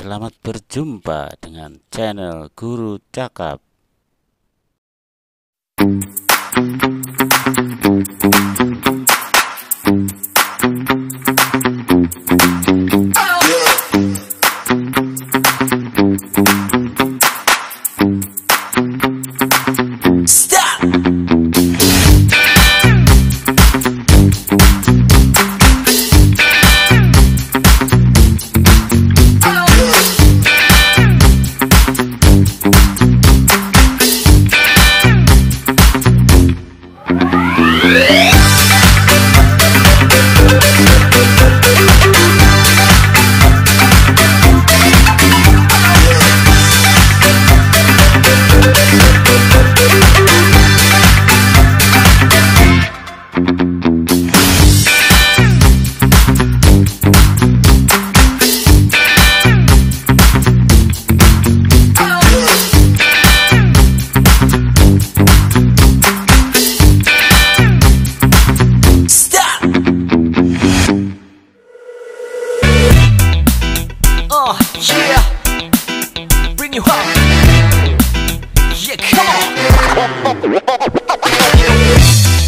selamat berjumpa dengan channel Guru Cakap.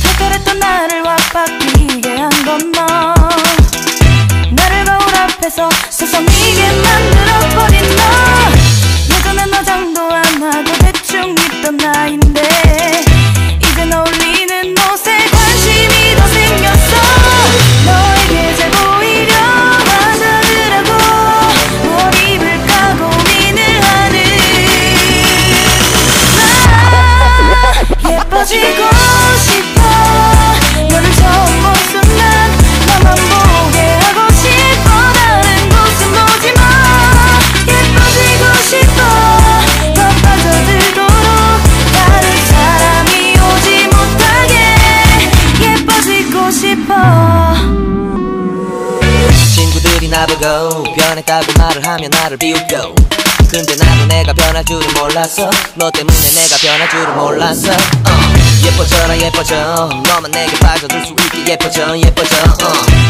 탁월했던 나를 와바뀌게 한 건 너. 나를 거울 앞에서 서성이게 만들어버린 너. 예전엔 화장도 안 하고 대충 입던 나인데 이젠 어울리는 옷에 관심이 더 생겼어. 너에게 잘 보이려 화장을 하고 뭘 입을까 고민을 하는 나. 예뻐지고 싶어. 너를 처음 본 순간 나만 보게 하고 싶어. 다른 곳은 보지 마. 예뻐지고 싶어. 더 빠져들도록 다른 사람이 오지 못하게 예뻐지고 싶어. 친구들이 나보고 변했다고 말을 하면 나를 비웃고, 근데 나도 내가 변할 줄은 몰랐어. 너 때문에 내가 변할 줄은 몰랐어. 예뻐져라 예뻐져. 너만 내게 빠져들 수 있게 예뻐져 예뻐져.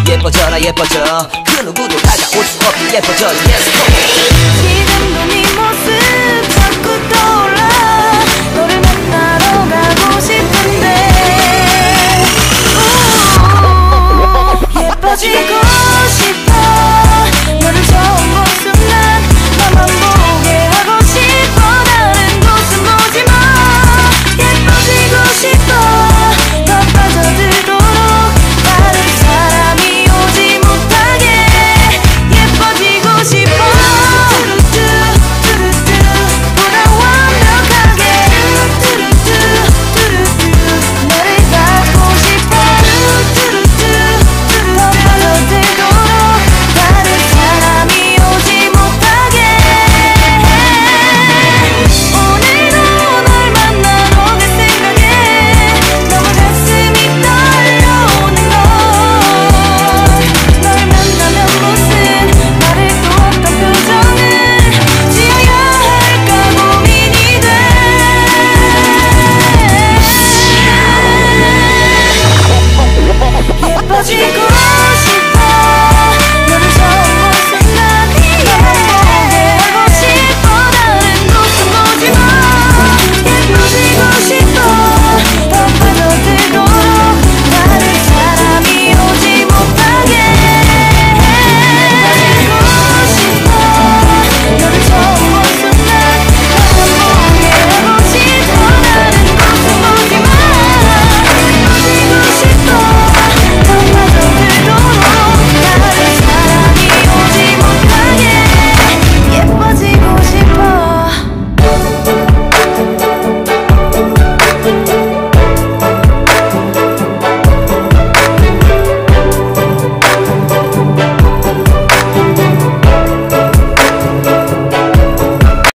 예뻐져라 예뻐져. 그 누구도 다가올 수 없게 예뻐져. Yes, 지금도 네